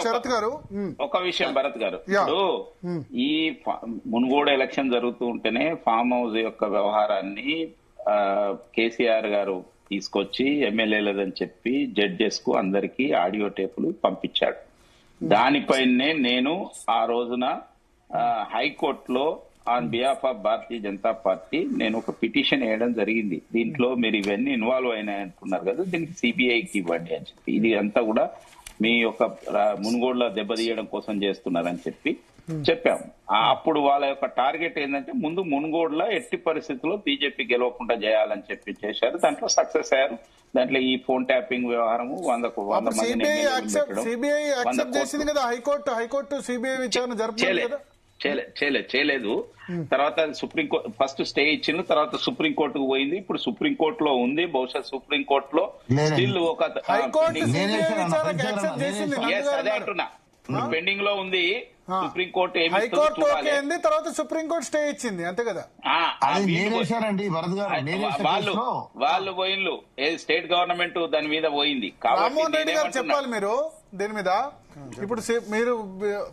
శరత్ గారు ఒక విషయం భరత్ గారు, ఇప్పుడు ఈ మునుగోడు ఎలక్షన్ జరుగుతూ ఉంటేనే ఫామ్ హౌస్ యొక్క వ్యవహారాన్ని కేసీఆర్ గారు తీసుకొచ్చి ఎమ్మెల్యేలదని చెప్పి జడ్జెస్ కు అందరికి ఆడియో టేపులు పంపించాడు. దానిపైనే నేను ఆ రోజున హైకోర్టులో on behalf of Bharatiya Janata party నేను ఒక పిటిషన్ వేయడం జరిగింది. దీంట్లో మీరు ఇవన్నీ ఇన్వాల్వ్ అయినాయి అంటున్నారు కదా, దీనికి సిబిఐకి ఇవ్వండి అని చెప్పి, ఇది అంతా కూడా మీ యొక్క మునుగోడులో దెబ్బతీయడం కోసం చేస్తున్నారని చెప్పి చెప్పాము. అప్పుడు వాళ్ళ యొక్క టార్గెట్ ఏంటంటే ముందు మునుగోడులో ఎట్టి పరిస్థితుల్లో బీజేపీ గెలవకుండా చేయాలని చెప్పి చేశారు. దాంట్లో సక్సెస్ అయ్యారు. దాంట్లో ఈ ఫోన్ ట్యాపింగ్ వ్యవహారము 100 మంది హైకోర్టు సిబిఐ విచారణ జరపలేదు, చేయలేదు. తర్వాత సుప్రీంకోర్టు ఫస్ట్ స్టే ఇచ్చింది, తర్వాత సుప్రీంకోర్టుకు పోయింది. ఇప్పుడు సుప్రీంకోర్టులో ఉంది. బహుశా సుప్రీంకోర్టులో స్టిల్ ఒక అదే అంటున్నా పెండింగ్ లో ఉంది. సుప్రీంకోర్టు తర్వాత సుప్రీంకోర్టు స్టే ఇచ్చింది, అంతే కదా. వాళ్ళు పోయిండ్లు, స్టేట్ గవర్నమెంట్ దాని మీద పోయింది. రామ్మోహన్ రెడ్డి గారు చెప్పాలి మీరు దీని మీద. ఇప్పుడు మీరు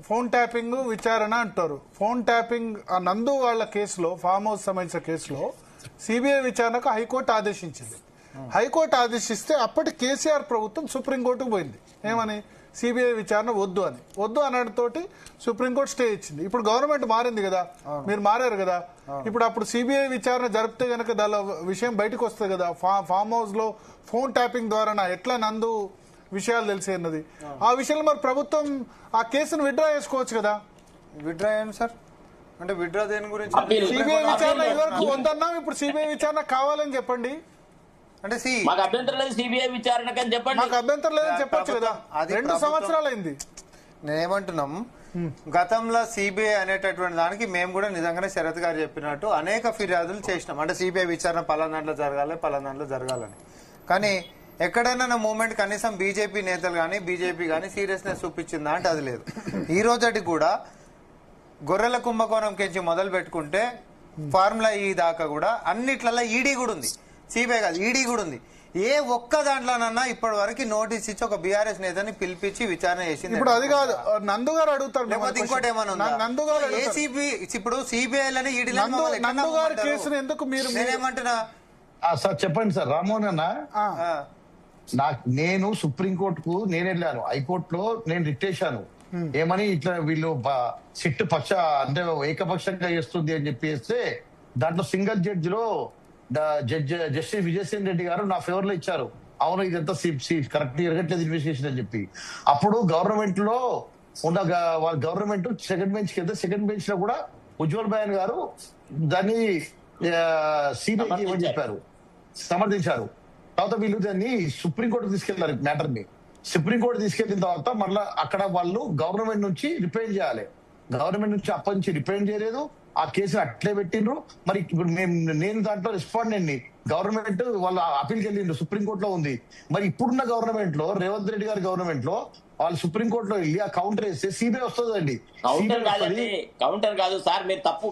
ఫోన్ ట్యాపింగ్ విచారణ అంటారు. ఫోన్ ట్యాపింగ్ ఆ నందు వాళ్ళ కేసులో, ఫామ్ హౌస్ సంబంధించిన కేసులో సిబిఐ విచారణకు హైకోర్టు ఆదేశించింది. హైకోర్టు ఆదేశిస్తే అప్పటి కేసీఆర్ ప్రభుత్వం సుప్రీంకోర్టుకు పోయింది. ఏమని? సిబిఐ విచారణ వద్దు అనడంతో సుప్రీంకోర్టు స్టే ఇచ్చింది. ఇప్పుడు గవర్నమెంట్ మారింది కదా, మీరు మారారు కదా. ఇప్పుడు అప్పుడు సిబిఐ విచారణ జరిపితే గనక దాని విషయం బయటకు వస్తుంది కదా. ఫామ్ హౌస్ లో ఫోన్ ట్యాపింగ్ ద్వారా ఎట్లా నందు విషయాలు తెలిసేది. ఆ విషయంలో మరి ప్రభుత్వం ఆ కేసును విత్డ్రా చేసుకోవచ్చు కదా. విత్డ్రా అయ్యాను సార్, అంటే విత్డ్రా దేని గురించి? సిబిఐ విచారణ ఇదివరకు వద్దన్నాం, ఇప్పుడు సిబిఐ విచారణ కావాలని చెప్పండి. అంటే మాకు అభ్యంతరం లేదు సిబిఐ విచారణకు అని చెప్పండి. మాకు అభ్యంతరం లేదని చెప్పొచ్చు కదా. 2 సంవత్సరాలు అయింది. నేనేమంటున్నాం, గతంలో సిబిఐ అనేటటువంటి దానికి మేము కూడా నిజంగానే శరత్ గారు చెప్పినట్టు అనేక ఫిర్యాదులు చేసినాం. అంటే సిబిఐ విచారణ పలానాంట్లో జరగాలని. కానీ ఎక్కడైనా మూమెంట్ కనీసం బీజేపీ నేతలు కానీ బీజేపీ కానీ సీరియస్నెస్ చూపించిందా అంటే అది లేదు. ఈ రోజటి కూడా గొర్రెల కుంభకోణం కించి మొదలు పెట్టుకుంటే ఫార్ములా ఈ దాకా కూడా అన్నిట్లలో ఈడీ కూడా ఉంది. సిబిఐ కాదు, ఈడీ కూడా ఉంది. ఏ ఒక్క దాంట్లోనన్నా ఇప్పటి వరకు నోటీస్ ఇచ్చి ఒక బీఆర్ఎస్ నేతని పిలిపించి విచారణ చేసింది. ఇప్పుడు అది కాదు, నందు గారు అడుగుతారు. లేకపోతే ఇంకోటి ఏమన్నా నందు గారు ఏసీబీ ఇప్పుడు సిబిఐలని ఈడీ నందు గారి కేసును ఎందుకు మీరు? నేనేమంటున్నా సార్ చెప్పండి సార్. రామ్మోహన్ అన్న, నేను సుప్రీంకోర్టుకు నేను వెళ్ళాను, హైకోర్టులో నేను రిట్ చేశాను. ఏమని ఇట్లా వీళ్ళు సిట్ అంటే ఏకపక్షంగా చేస్తుంది అని చెప్పేస్తే దాంట్లో సింగిల్ జడ్జి లో జస్టిస్ విజయసేన్ రెడ్డి గారు నా ఫేవర్ లో ఇచ్చారు. అవును ఇదంతా కరెక్ట్ జరగట్లేదు ఇన్వెస్టిగేషన్ అని చెప్పి. అప్పుడు గవర్నమెంట్ లో ఉన్న వాళ్ళ గవర్నమెంట్ సెకండ్ బెంచ్ కి వెళ్తే సెకండ్ బెంచ్ లో కూడా ఉజ్వల్ బయాన్ గారు దాన్ని సిబిఐకి ఇవ్వని చెప్పారు, సమర్థించారు. తర్వాత వీళ్ళు దాన్ని సుప్రీంకోర్టు తీసుకెళ్లారు. మ్యాటర్ ని సుప్రీంకోర్టు తీసుకెళ్లిన తర్వాత మళ్ళీ అక్కడ వాళ్ళు గవర్నమెంట్ నుంచి రిప్రజెంట్ చేయాలి. గవర్నమెంట్ నుంచి అప్పటి నుంచి రిప్రజెంట్ చేయలేదు. ఆ కేసును అట్లే పెట్టిండ్రు. మరి ఇప్పుడు నేను దాంట్లో రెస్పాండెంట్ ని, గవర్నమెంట్ వాళ్ళ అప్పీల్కి వెళ్ళిండ్రు, సుప్రీంకోర్టులో ఉంది. మరి ఇప్పుడున్న గవర్నమెంట్ లో, రేవంత్ రెడ్డి గారి గవర్నమెంట్ లో వాళ్ళు సుప్రీంకోర్టులో వెళ్ళి ఆ కౌంటర్ వేస్తే సిబిఐ వస్తుందండి. కౌంటర్ కాదు సార్, మీరు తప్పు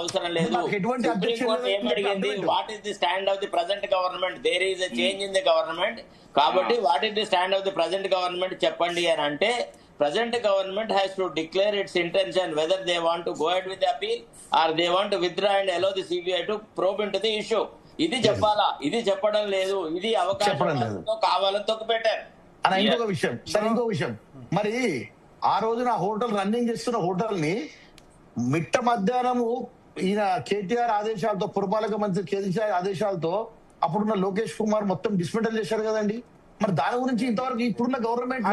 అవసరం లేదు. What is the stand of the present government? There is a change in the government. కాబట్టి what is the stand of the present government చెప్పండి అని అంటే, present government has to declare its intention whether they want to go ahead with the appeal or they want to withdraw and allow the CBI to probe into the issue. ఇది చెప్పాలా? ఇది చెప్పడం లేదు. ఇది అవకాశం కావాలని తొక్కు పెట్టారు. ఇంకొక విషయం మరి ఆ రోజున హోటల్ రన్నింగ్ చేస్తున్న హోటల్ ని మిట్ట మధ్యాహ్నము ఈయన కేటీఆర్ ఆదేశాలతో, పురపాలక మంత్రి కేసీఆర్ ఆదేశాలతో అప్పుడున్న లోకేష్ కుమార్ మొత్తం డిస్మెంటల్ చేశారు కదండి. మరి దాని గురించి ఇంతవరకు ఇప్పుడున్న గవర్నమెంట్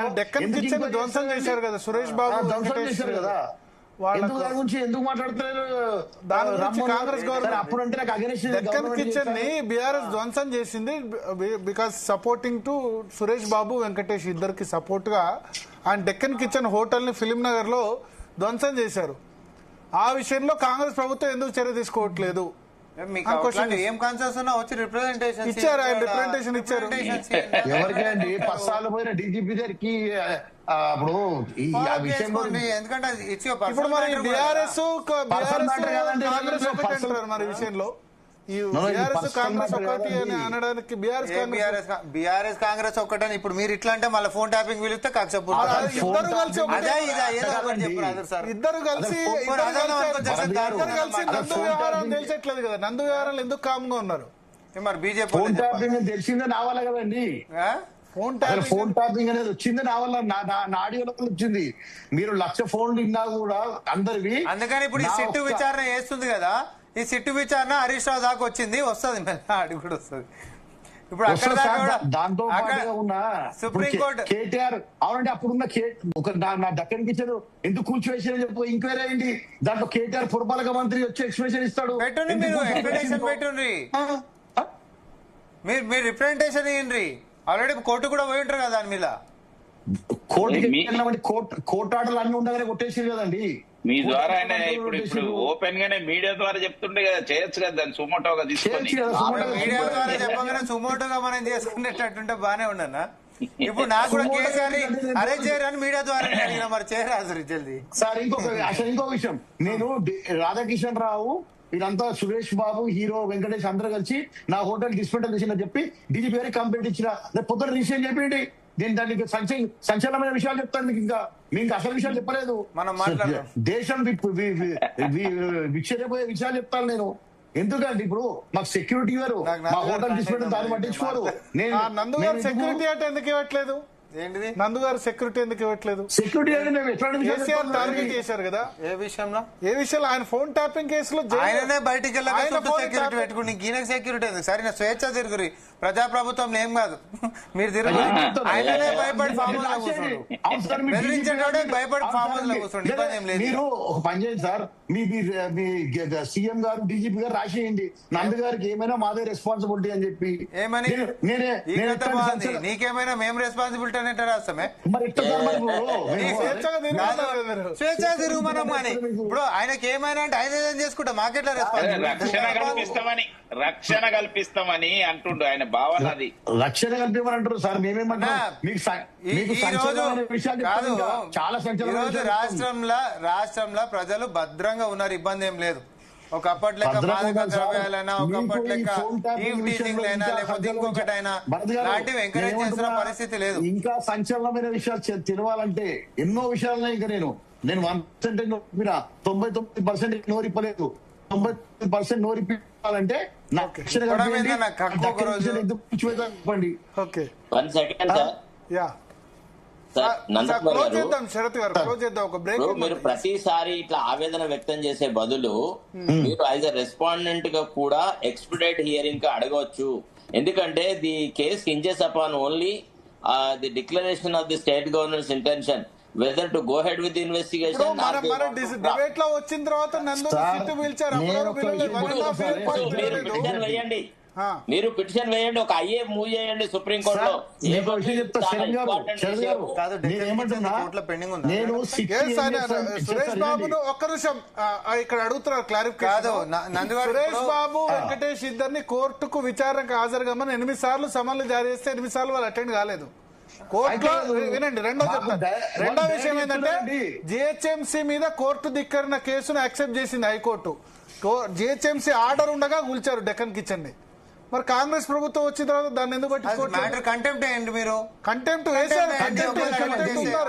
ధ్వంసం చేశారు కదా, సురేష్ బాబు ధ్వంసం చేశారు కదా. దాని గురించి ఎందుకు మాట్లాడుతున్నారు? కాంగ్రెస్ గవర్నమెంట్ అప్పుడంటే నాకు అగెనిస్ట్ డెక్కన్ కిచెన్ ని బీఆర్ఎస్ ధ్వంసం చేసింది. Because supporting to Suresh Babu, Venkatesh ఇద్దరికి సపోర్ట్ గా ఆయన డెక్కన్ కిచెన్ హోటల్ ని ఫిలిం నగర్ లో ధ్వంసం చేశారు. ఆ విషయంలో కాంగ్రెస్ ప్రభుత్వం ఎందుకు చర్య తీసుకోవట్లేదు? ఏం కాన్సెన్స్ ఉన్నా వచ్చి రిప్రజెంటేషన్ ఇచ్చారు. ఆయన రిప్రజెంటేషన్ ఇచ్చారు. ఎవరికండి? 10 సార్లు పోయిన డీజీపీ గారికి. అప్పుడు ఎందుకంటే ఇప్పుడు మరి బీఆర్ఎస్ కాంగ్రెస్ ఒకటే అంటారు మరి విషయంలో. ఈ No, no, ఇది బీఆర్ఎస్ personal కాంగ్రెస్ matter ఒకటి అని కాదండి. అనడానికి బీఆర్ఎస్ బీఆర్ఎస్ కాంగ్రెస్ ఒక్కటని ఇప్పుడు మీరు ఇట్లా అంటే మళ్ళీ ఫోన్ ట్యాపింగ్ పిలిస్తే కక్షపూర్ ఇద్దరు కలిసి ఒకటే. అదే ఇదా ఏదో ఒకటి చెప్పు రాదు సార్. ఇద్దరు కలిసి పోనీ అదన్నా అనుకో, జగన్ ఇద్దరు కలిసి అదన్నా నందు వ్యవహారం తెలిసట్లేదు కదా, నందు వ్యవహారాలు ఎందుకు కామ్గా ఉన్నారు? మరి బీజేపీ ఫోన్ ట్యాపింగ్ తెలిసిందే నా వల్ల కదండి. ఫోన్ అసలు ట్యాపింగ్ ఫోన్ ట్యాపింగ్ అనేది వచ్చింది నా వల్ల, నా ఆడియోలో వచ్చింది. మీరు 1,00,000 ఫోన్లు ఇన్నా కూడా అందరివి. అందుకని ఇప్పుడు ఈ నా సిట్టు ఒక్క- విచారణ చేస్తుంది కదా, ఈ సిట్టు విచారణ హరీష్ రావు దాకా వచ్చింది, వస్తుంది మెల్ల ఆడి కూడా వస్తుంది. ఇప్పుడు అక్కడ వస్తుంది దాకా సార్, కూడా దాంతో అక్కడ పాటుగా ఉన్న సుప్రీంకోర్టు కేటీఆర్ అవునండి, అప్పుడున్న నా దక్కన్ కిచెన్ ఎందుకు కూల్చివేసిన చెప్పు ఎంక్వైరీ అయింది. దాంట్లో కేటీఆర్ పురపాలక మంత్రి వచ్చి ఎక్స్ప్రెషన్ ఇస్తాడు. పెట్టుండి, ఎందుకు మీరు కూల్చివేసిండ్రు? ఎక్స్ప్లెనేషన్ పెట్టుండ్రి, ఆ, ఆ, మీరు రిప్రజెంటేషన్ ఇయ్యండి. ఆల్రెడీ కోర్టు కూడా పోయి ఉంటారు కదా దాని మీద. కోర్టుకి మీ- వెళ్ళినామంటే కోర్టు ఆర్డర్లు అన్ని ఉండగానే కొట్టేసి కదండి. మీ ద్వారా ఆయన కోర్టు ఇప్పుడు కొట్టేసిండ్రు. ఓపెన్ గానే మీడియా ద్వారా చెప్తుండే కదా, చేయొచ్చు కదా దాన్ని సుమోటోగా తీసుకొని. చేయొచ్చు కదా, సుమోటోగా మీడియా ద్వారా చెప్పగానే సుమోటోగా మనం చేసుకునేటట్టుంటే బానే ఉండనా? ఇప్పుడు నాకు కూడా కేసీఆర్ అరెస్ట్ చేయరని మీడియా ద్వారా అడిగిన, మరి చేయరాదు జల్దీ. సార్ ఇంకో విషయం, నేను రాధాకిషన్ రావు వీళ్ళంతా సురేష్ బాబు హీరో వెంకటేష్ అందరూ కలిసి నా హోటల్ డిస్మెంటల్ చేసిన చెప్పి డీజీపీ గారికి కంప్లైంట్ ఇచ్చిన. పొద్దున రిజిస్ట్రేషన్ చెప్పండి, నేను దానికి సంచలనమైన విషయాలు చెప్తాను మీకు అసలు విషయాలు చెప్పలేదు. మనం మాట్లాడదాం. దేశం విక్షేపోయే విషయాలు చెప్తాను నేను. ఎందుకంటే ఇప్పుడు మాకు సెక్యూరిటీ గారు నాకు మా నందు హోటల్ గారు డిస్మెంటల్ దాన్ని పట్టించుకోరు. నందు గారు సెక్యూరిటీ అంటే ఎందుకు ఇవ్వట్లేదు? ఏంటిది నందు గారు సెక్యూరిటీ ఎందుకు ఇవ్వట్లేదు? సెక్యూరిటీ అంటే మేము ఎట్లాంటి విషయాలు కేసీఆర్ చెప్తాం? టార్గెట్ చేశారు కదా, ఏ విషయంలో? ఏ విషయంలో? ఆయన ఫోన్ ట్యాపింగ్ కేసులో ఆయననే బయటికి ఆయన వెళ్ళక ఫోన్ సెక్యూరిటీ ట్యాపింగ్- పెట్టుకుని ఈయనకు సెక్యూరిటీ ఎందుకు? సరే నా స్వేచ్ఛ తిరుగురి, ప్రజాప్రభుత్వం ఏం కాదు, మీరు తిరుగురి. ఆయననే భయపడి ఫామ్ హౌస్ లో కూర్చోండు, అవును సార్, మీ బెదిరించేటోడే భయపడి అవును ఫామ్ సార్, హౌస్ లో మీ- కూర్చోండి, ఇబ్బంది ఏం లేదు. మీరు ఒక పని చేయండి సార్, మీ సీఎం గారు డీజీపీ గారు రాసేయండి నందు గారికి ఏమైనా మాదే రెస్పాన్సిబిలిటీ అని చెప్పి. ఏమని నేనే ఈ నేను కథ ఎట్లాంటి బాగుంది. సంచలన- నీకేమైనా మేము రెస్పాన్సిబిలిటీ అనేట్టు రాస్తామే. మరి ఎట్లా సార్ మరి ఇప్పుడు? మేము- స్వేచ్ఛగా తిరుగుతున్నారు కదా మీరు. స్వేచ్ఛ తిరుగు మనం అని. ఇప్పుడు ఆయనకి ఏమైనా అంటే ఆయన ఏదైనా చేసుకుంటా మాకెట్లా రక్షణ కల్పిస్తామని అంటుండు ఆయన భావన అది. రక్షణ కల్పించమని అంటారు సార్, మేమేమంటాం మీకు మీకు సంచలనమైన విషయాలు చెప్తాం ఇంకా. చాలా సంచలనమైన ఈరోజు విషయాలు చెప్తాం. రాష్ట్రంలో ప్రజలు భద్రంగా ఉన్నారు, ఇబ్బంది ఏం లేదు. ఒకప్పటి లెక్క మాదక ద్రవ్యాలైనా, ఒకప్పటి లెక్క ఈవ్ టీచింగ్ అయినా, లేకపోతే ఇంకొకటైనా లాంటివి ఎంకరేజ్ చేసిన పరిస్థితి లేదు. ఇంకా సంచలనమైన విషయాలు తెలవాలంటే ఎన్నో విషయాలు ఇంకా నేను 1% నోరిపినా, 99% నోరిప్పలేదు. 99% నోరిప్పాలంటే నా రక్షణ కూడా కల్పించండి. మీద నాకు హక్కు ఒక రోజు. ఎందుకు చెప్పండి. Okay, 1 second sir. Yeah sir Nandakumar close గారు, చేద్దాం, శరత్ గారు క్లోజ్ చేద్దాం. ఒక బ్రేక్. ఇప్పుడు మీరు ప్రతిసారి ఇట్లా ఆవేదన వ్యక్తం చేసే బదులు మీరు యాజ్ ఎ రెస్పాండెంట్ గా కూడా ఎక్స్పెడిట్ హియరింగ్ గా అడగవచ్చు. ఎందుకంటే the case hinges upon only the declaration of the state governments intention whether to go head with investigation. Debate లో వచ్చిన తర్వాత నందు సార్, సిట్టు పిలిచారు, నేను అప్పుడు ఒక పిలవలేదు. విషయం 1.5 year పాటు మీరు పిలవలేదు. పిటిషన్ వేయండి, ఆ. మీరు పిటిషన్ వేయండి, ఒక ఐఏ మూవ్ చేయండి సుప్రీం కోర్టులో. సార్, మీకు ఒక విషయం చెప్తా, శరణ్ గారు, శరణ్ గారు, కాదు, నేను ఏమంటున్నా, కోర్టులో పెండింగ్ ఉందా? నేను Yes, సురేష్ బాబును ఒక్క నిమిషం ఇక్కడ అడుగుతున్నారు కాదు, క్లారిఫికేషన్. నందుగారు సురేష్ ఇప్పుడు- బాబు వెంకటేష్ ఇద్దరిని కోర్టుకు విచారణకు హాజరుగామని 8 సార్లు సమన్లు జారీ చేస్తే 8 సార్లు వాళ్ళు అటెండ్ కాలేదు. కోర్టులో వినండి, రెండో చెప్తాను. రెండో విషయం ఏంటంటే జిహెచ్ఎంసీ మీద కోర్టు ధిక్కరిన కేసును యాక్సెప్ట్ చేసింది హైకోర్టు. జిహెచ్ఎంసీ ఆర్డర్ ఉండగా కూల్చారు డెక్కన్ కిచెన్ ని. మరి కాంగ్రెస్ ప్రభుత్వం వచ్చిన తర్వాత దాన్ని ఎందుకు పట్టించుకోవట్లేదు? మ్యాటర్ కంటెంప్ట్ ఏంటి? మీరు కంటెంప్ట్ వేసారు,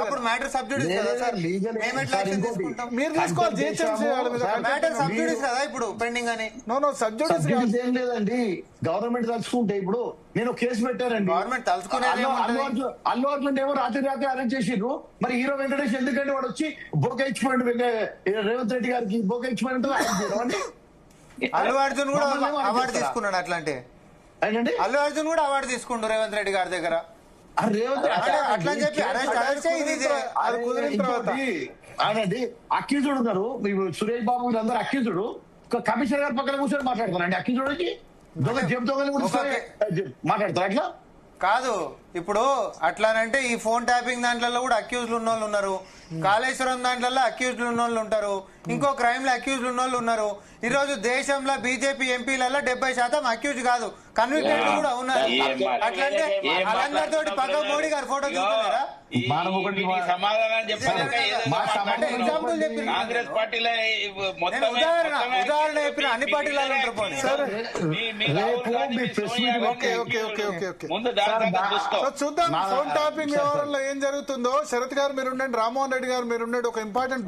అప్పుడు మ్యాటర్ సబ్జుడిస్ కదా సార్, మేము ఎట్లా యాక్షన్ తీసుకుంటాం? మీరు తీసుకోవాలి జిహెచ్ఎంసీ వాళ్ళ మీద. మ్యాటర్ సబ్జుడిస్ కదా ఇప్పుడు పెండింగ్ అని. నో సబ్జుడిస్ సబ్సిడీస్ ఏం లేదండి, గవర్నమెంట్ తలుచుకుంటే ఇప్పుడు నేను కేసు పెట్టానండి. గవర్నమెంట్ తలుచుకునేది ఏముంటది? అల్లు అర్జున్ ఏమో రాత్రి అరెస్ట్ చేసిండ్రు. మరి హీరో వెంకటేష్ ఎందుకంటే వాడు వచ్చి బొక్క ఇచ్చిపోయిండు రేవంత్ రెడ్డి గారికి బొక్క ఇచ్చిపోయినట్టు అల్లు అర్జున్ కూడా అవార్డు తీసుకున్నాడు. అట్లాంటి అల్లు అర్జున్ కూడా అవార్డు తీసుకుండు రేవంత్ రెడ్డి గారి దగ్గర. రేవంత్ అట్లా అని చెప్పి అరెస్ట్ ఇది అది కుదిరిన తర్వాత అవునండి, అక్యూజుడు ఉన్నారు సురేష్ బాబు వీళ్ళందరూ అక్యూజుడు. కమిషనర్ గారి పక్కన కూర్చొని మాట్లాడతారండి అక్యూజుడికి దొంగ జేబు దొంగలు కూడా మాట్లాడతారు అట్లా కాదు. ఇప్పుడు అట్లానంటే ఈ ఫోన్ ట్యాపింగ్ దాంట్లో కూడా అక్యూజ్లు ఉన్న వాళ్ళు ఉన్నారు, కాళేశ్వరం దాంట్లో అక్యూజ్లు ఉన్న వాళ్ళు ఉంటారు, ఇంకో క్రైమ్ లో అక్యూజ్లు ఉన్న వాళ్ళు ఉన్నారు. ఈ రోజు దేశంలో బీజేపీ ఎంపీలలో 70% అక్యూజ్ కాదు, కన్విక్టెడ్ కూడా ఉన్నారు. అట్లంటే వాళ్ళందరితో పక్క మోడీ గారు ఫోటో చూస్తున్నారా? సమాధానం అంటే ఎగ్జాంపుల్ చెప్పి కాంగ్రెస్ పార్టీలో ఉదాహరణ చెప్పిన అన్ని పార్టీలలో ఉంటారు పోనీ. ముందు దాని చూసుకో. సో చూద్దాం ఫోన్ ట్యాపింగ్ వ్యవహారంలో ఏం జరుగుతుందో. శరత్ గారు మీరుండండి, రామ్మోహన్ రెడ్డి గారు మీరుండండి. ఒక ఇంపార్టెంట్